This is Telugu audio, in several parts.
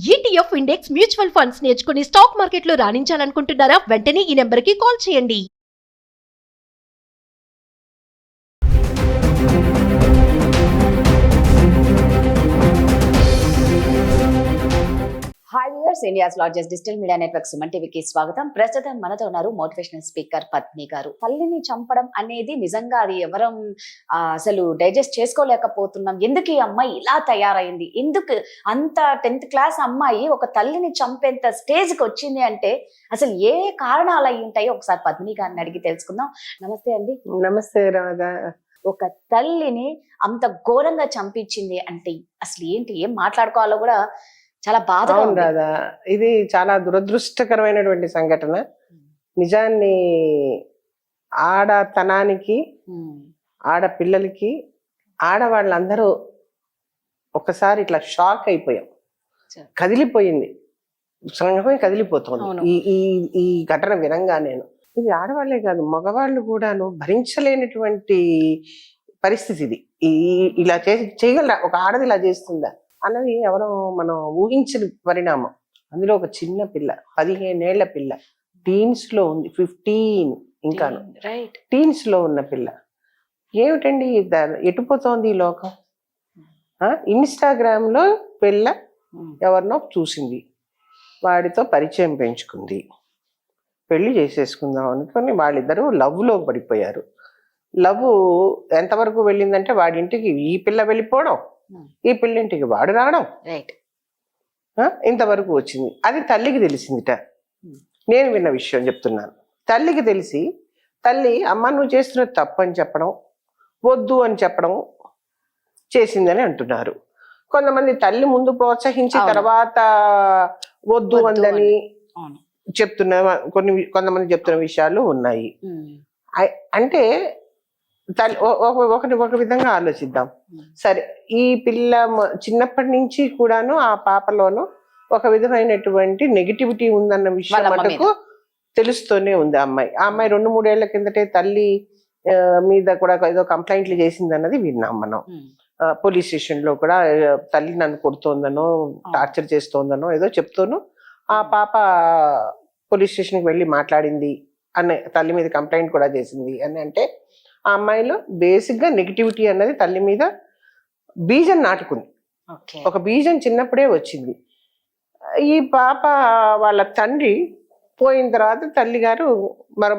ETF ఇండెక్స్ మ్యూచువల్ ఫండ్స్ నేర్చుకుని స్టాక్ మార్కెట్లో రాణించాలనుకుంటున్నారా? వెంటనే ఈ నెంబర్కి కాల్ చేయండి. Hi viewers, India's largest digital media network Suman టీవీకి స్వాగతం. ప్రస్తుతం మనతో ఉన్నారు మోటివేషనల్ స్పీకర్ పద్మిని గారు. తల్లిని చంపడం అనేది నిజంగా అది ఎవరం అసలు డైజెస్ట్ చేసుకోలేకపోతున్నాం. ఎందుకు ఈ అమ్మాయి ఇలా తయారైంది, ఎందుకు అంత 10th క్లాస్ అమ్మాయి ఒక తల్లిని చంపేంత స్టేజ్కి వచ్చింది అంటే అసలు ఏ కారణాలు అయి ఉంటాయో ఒకసారి పద్మిని గారిని అడిగి తెలుసుకుందాం. నమస్తే అండి. నమస్తే రాధా. ఒక తల్లిని అంత ఘోరంగా చంపించింది అంటే అసలు ఏంటి, ఏం మాట్లాడుకోవాలో కూడా చాలా బాధగా ఉంది. రాధా, ఇది చాలా దురదృష్టకరమైనటువంటి సంఘటన. నిజాన్ని ఆడతనానికి, ఆడపిల్లలకి, ఆడవాళ్ళందరూ ఒకసారి ఇట్లా షాక్ అయిపోయాం. కదిలిపోయింది, సంఘమే కదిలిపోతుంది ఈ ఈ ఈ ఘటన వినంగా. నేను ఇది ఆడవాళ్లే కాదు, మగవాళ్ళు కూడాను భరించలేనటువంటి పరిస్థితి ఇది. ఇలా చేయగలరా, ఒక ఆడది ఇలా చేస్తుందా అన్నది ఎవరో మనం ఊహించిన పరిణామం. అందులో ఒక చిన్న పిల్ల, 15 ఏళ్ల పిల్ల, టీన్స్ లో ఉంది, 15 ఇంకాను టీన్స్ లో ఉన్న పిల్ల. ఏమిటండి ఎటుపోతోంది ఈ లోకం? ఇన్స్టాగ్రామ్ లో పిల్ల ఎవరినో చూసింది, వాడితో పరిచయం పెంచుకుంది, పెళ్లి చేసేసుకుందాం అనుకుని వాళ్ళిద్దరూ లవ్ లో పడిపోయారు. లవ్ ఎంతవరకు వెళ్ళిందంటే వాడింటికి ఈ పిల్ల వెళ్ళిపోవడం, ఈ పిల్లింటికి వాడు రావడం, ఇంతవరకు వచ్చింది. అది తల్లికి తెలిసిందిట. నేను విన్న విషయం చెప్తున్నాను. తల్లికి తెలిసి తల్లి అమ్మ నువ్వు చేస్తున్న తప్పు అని చెప్పడం, వద్దు అని చెప్పడం చేసిందని అంటున్నారు. కొంతమంది తల్లి ముందు ప్రోత్సహించి తర్వాత వద్దు అందని చెప్తున్న కొంతమంది చెప్తున్న విషయాలు ఉన్నాయి. అంటే తల్లి ఒక విధంగా ఆలోచిద్దాం. సరే, ఈ పిల్ల చిన్నప్పటి నుంచి కూడాను ఆ పాపలోను ఒక విధమైనటువంటి నెగిటివిటీ ఉందన్న విషయం మటుకు తెలుస్తూనే ఉంది. ఆ అమ్మాయి 2-3 ఏళ్ల కిందటే తల్లి మీద కూడా ఏదో కంప్లైంట్లు చేసింది అన్నది విన్నాం మనం. పోలీస్ స్టేషన్ లో కూడా తల్లి నన్ను కొడుతోందనో టార్చర్ చేస్తోందనో ఏదో చెప్తూను ఆ పాప పోలీస్ స్టేషన్కి వెళ్ళి మాట్లాడింది అనే, తల్లి మీద కంప్లైంట్ కూడా చేసింది అని అంటే ఆ అమ్మాయిలో బేసిక్ గా నెగిటివిటీ అన్నది తల్లి మీద బీజం నాటుకుంది. ఒక బీజం చిన్నప్పుడే వచ్చింది. ఈ పాప వాళ్ళ తండ్రి పోయిన తర్వాత తల్లి గారు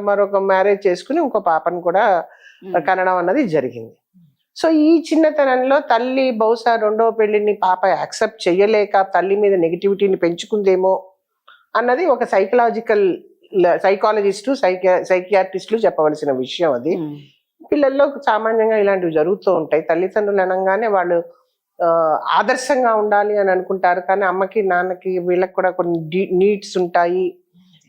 మరొక మ్యారేజ్ చేసుకుని ఇంకో పాపను కూడా కనడం అన్నది జరిగింది. సో ఈ చిన్నతనంలో తల్లి బహుశా రెండవ పెళ్లిని పాప యాక్సెప్ట్ చేయలేక తల్లి మీద నెగిటివిటీని పెంచుకుందేమో అన్నది ఒక సైకాలజిస్టు సైకియాట్రిస్టులు చెప్పవలసిన విషయం. అది పిల్లల్లో సామాన్యంగా ఇలాంటివి జరుగుతూ ఉంటాయి. తల్లిదండ్రులు అనగానే వాళ్ళు ఆదర్శంగా ఉండాలి అని అనుకుంటారు, కానీ అమ్మకి నాన్నకి వీళ్ళకి కూడా కొన్ని నీడ్స్ ఉంటాయి,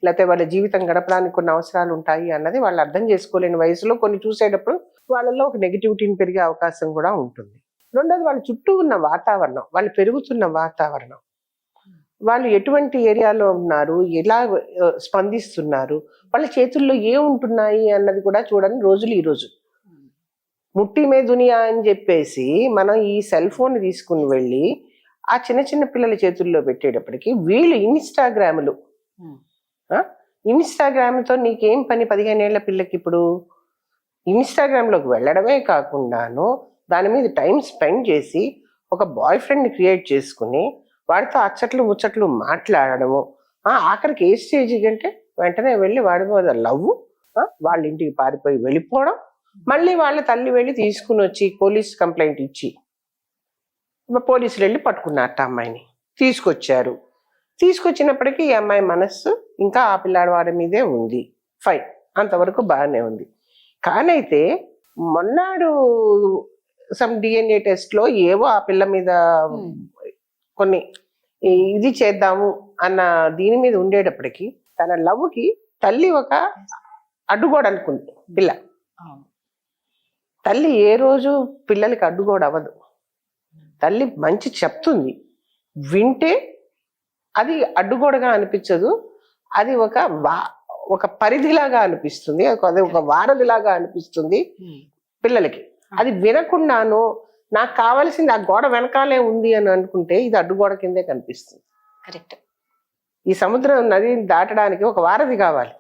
లేకపోతే వాళ్ళ జీవితం గడపడానికి కొన్ని అవసరాలు ఉంటాయి అన్నది వాళ్ళు అర్థం చేసుకోలేని వయసులో కొన్ని చూసేటప్పుడు వాళ్ళలో ఒక నెగిటివిటీని పెరిగే అవకాశం కూడా ఉంటుంది. రెండోది వాళ్ళ చుట్టూ ఉన్న వాతావరణం, వాళ్ళు పెరుగుతున్న వాతావరణం, వాళ్ళు ఎటువంటి ఏరియాలో ఉన్నారు, ఎలా స్పందిస్తున్నారు, వాళ్ళ చేతుల్లో ఏముంటున్నాయి అన్నది కూడా చూడని రోజులు ఈ రోజు. ముట్టి మే దునియా అని చెప్పేసి మనం ఈ సెల్ ఫోన్ తీసుకుని వెళ్ళి ఆ చిన్న చిన్న పిల్లల చేతుల్లో పెట్టేటప్పటికి వీళ్ళు ఇన్స్టాగ్రామ్తో నీకేం పని? 15 ఏళ్ల పిల్లకి ఇప్పుడు ఇన్స్టాగ్రామ్లోకి వెళ్ళడమే కాకుండాను దాని మీద టైం స్పెండ్ చేసి ఒక బాయ్ ఫ్రెండ్ని క్రియేట్ చేసుకుని వాడితో అచ్చట్లు ముచ్చట్లు మాట్లాడడము, ఆఖరికి ఏ స్టేజ్ అంటే వెంటనే వెళ్ళి వాడి మీద లవ్, వాళ్ళ ఇంటికి పారిపోయి వెళ్ళిపోవడం, మళ్ళీ వాళ్ళ తల్లి వెళ్ళి తీసుకుని వచ్చి పోలీస్ కంప్లైంట్ ఇచ్చి పోలీసులు వెళ్ళి పట్టుకున్నారట అమ్మాయిని, తీసుకొచ్చినప్పటికీ ఈ అమ్మాయి మనస్సు ఇంకా ఆ పిల్లాడి మీదే ఉంది. ఫైన్, అంతవరకు బాగానే ఉంది. కానైతే మొన్నాడు సమ్ DNA టెస్ట్ లో ఏవో ఆ పిల్ల మీద కొన్ని ఇది చేద్దాము అన్న దీని మీద ఉండేటప్పటికి తన లవ్కి తల్లి ఒక అడ్డుగోడ అనుకుంది. తల్లి ఏ రోజు పిల్లలకి అడ్డుగోడ అవ్వదు. తల్లి మంచి చెప్తుంది, వింటే అది అడ్డుగోడగా అనిపించదు, అది ఒక పరిధిలాగా అనిపిస్తుంది, అది ఒక వారధిలాగా అనిపిస్తుంది పిల్లలకి. అది వినకుండాను నాకు కావాల్సింది ఆ గోడ వెనకాలే ఉంది అని అనుకుంటే ఇది అడ్డుగోడ కిందే కనిపిస్తుంది. కరెక్ట్. ఈ సముద్రం నదిని దాటడానికి ఒక వారధి కావాలి.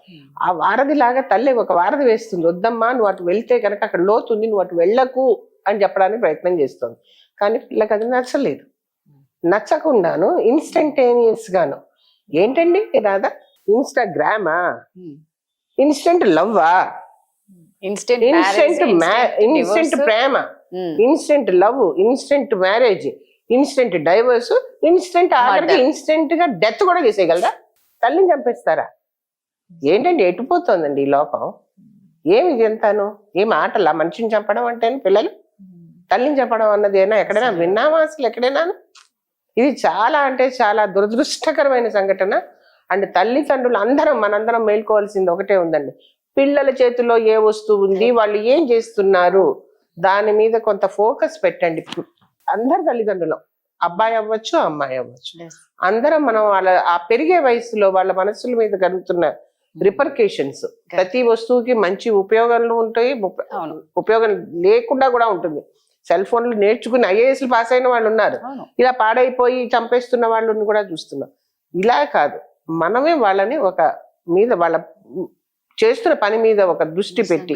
ఆ వారధి లాగా తల్లి ఒక వారధి వేస్తుంది. వద్దమ్మా నువ్వు అటు వెళ్తే కనుక అక్కడ లోతుంది, నువ్వు అటు వెళ్ళకు అని చెప్పడానికి ప్రయత్నం చేస్తుంది. కానీ పిల్లకి అది నచ్చలేదు. నచ్చకుండాను ఇన్స్టంటేనియస్ గాను ఏంటండి రాదా, ఇన్స్టాగ్రామా, ఇన్స్టెంట్ లవ్వా, ఇన్స్టెంట్ ఇన్స్టెంట్ ప్రేమ, instant love, instant marriage, instant divorce, instant ఆఖరికి ఇన్స్టెంట్ గా డెత్ కూడా చేసేయగలరా? తల్లిని చంపేస్తారా? ఏంటండి ఎటుపోతుందండి ఈ లోకం? ఏమి ఇది ఎంతాను? ఏం ఆటలా మనిషిని చంపడం అంటే పిల్లలు? తల్లిని చంపడం అన్నది ఏనా ఎక్కడైనా విన్నామా అసలు ఎక్కడైనా? ఇది చాలా అంటే చాలా దురదృష్టకరమైన సంఘటన. అండ్ తల్లిదండ్రులు అందరం మనందరం మేల్కోవాల్సింది ఒకటే ఉందండి, పిల్లల చేతిలో ఏ వస్తువు ఉంది, వాళ్ళు ఏం చేస్తున్నారు, దాని మీద కొంత ఫోకస్ పెట్టండి. అందరు తల్లిదండ్రులు, అబ్బాయి అవ్వచ్చు అమ్మాయి అవ్వచ్చు, అందరం మనం వాళ్ళ ఆ పెరిగే వయసులో వాళ్ళ మనసుల మీద కలుగుతున్న రిపర్కేషన్స్, ప్రతి వస్తువుకి మంచి ఉపయోగాలు ఉంటాయి, ఉపయోగం లేకుండా కూడా ఉంటుంది. సెల్ ఫోన్లు నేర్చుకుని ఐఏఎస్లు పాస్ అయిన వాళ్ళు ఉన్నారు, ఇలా పాడైపోయి చంపేస్తున్న వాళ్ళని కూడా చూస్తున్నాం. ఇలా కాదు, మనమే వాళ్ళని ఒక మీద వాళ్ళ చేస్తున్న పని మీద ఒక దృష్టి పెట్టి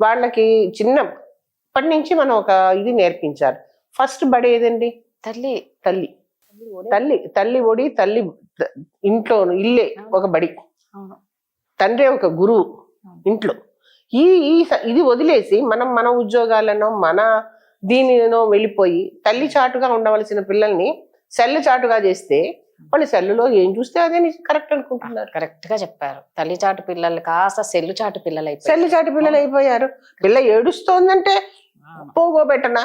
వాళ్ళకి చిన్నప్పటి నుంచి మనం ఒక ఇది నేర్పించాలి. ఫస్ట్ బడి ఏదండి? తల్లి. తల్లి తల్లి తల్లి ఒడి, తల్లి ఇంట్లో ఇల్లే ఒక బడి, తండ్రి ఒక గురువు ఇంట్లో. ఇది వదిలేసి మనం మన ఉద్యోగాలను మన దీనినో వెళ్ళిపోయి తల్లి చాటుగా ఉండవలసిన పిల్లల్ని సెల్ చాటుగా చేస్తే వాళ్ళు సెల్లులో ఏం చూస్తే అదే కరెక్ట్ అనుకుంటున్నారు. కరెక్ట్ గా చెప్పారు. తల్లి చాటు పిల్లలు కాస్త సెల్లు చాటు పిల్లలు అయిపోయారు. పిల్ల ఏడుస్తోందంటే పోగో పెట్టనా,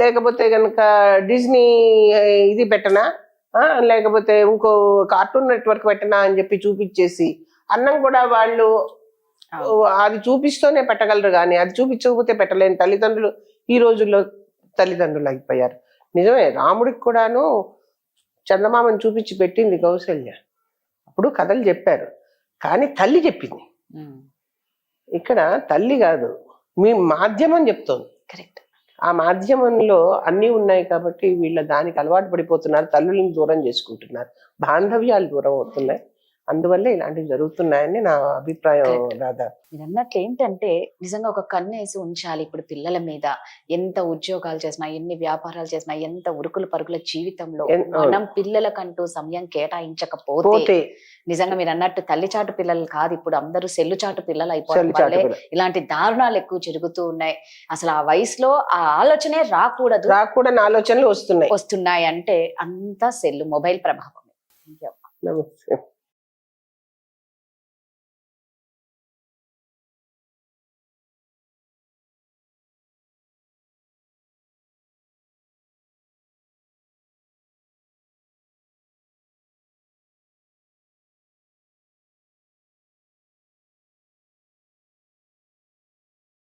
లేకపోతే కనుక డిజ్నీ ఇది పెట్టనా, లేకపోతే ఇంకో కార్టూన్ నెట్వర్క్ పెట్టనా అని చెప్పి చూపించేసి, అన్నం కూడా వాళ్ళు అది చూపిస్తూనే పెట్టగలరు కానీ అది చూపించకపోతే పెట్టలేని తల్లిదండ్రులు ఈ రోజుల్లో తల్లిదండ్రులు అయిపోయారు. నిజమే, రాముడికి కూడాను చందమామని చూపించి పెట్టింది కౌసల్య, అప్పుడు కథలు చెప్పారు, కానీ తల్లి చెప్పింది. ఇక్కడ తల్లి కాదు, మీ మాధ్యమం చెప్తోంది. కరెక్ట్. ఆ మాధ్యమంలో అన్నీ ఉన్నాయి కాబట్టి వీళ్ళ దానికి అలవాటు పడిపోతున్నారు, తల్లులను దూరం చేసుకుంటున్నారు, బాంధవ్యాలు దూరం అవుతున్నాయి. అందువల్ల ఇలాంటివి జరుగుతున్నాయని నా అభిప్రాయం. రాధా, మీరు అన్నట్లు ఏంటంటే నిజంగా ఒక కన్నేసి ఉంచాలి ఇప్పుడు పిల్లల మీద. ఎంత ఉద్యోగాలు చేసినా, ఎన్ని వ్యాపారాలు చేసినా, ఎంత ఉరుకుల పరుగుల జీవితంలో మనం పిల్లలకంటూ సమయం కేటాయించకపోతే నిజంగా మీరు అన్నట్టు తల్లి చాటు పిల్లలు కాదు, ఇప్పుడు అందరూ సెల్లు చాటు పిల్లలు అయిపోవడం వల్లే ఇలాంటి దారుణాలు ఎక్కువ జరుగుతూ ఉన్నాయి. అసలు ఆ వయసులో ఆ ఆలోచనే రాకూడని ఆలోచనలు వస్తున్నాయి అంటే అంతా సెల్లు, మొబైల్ ప్రభావం. నమస్తే.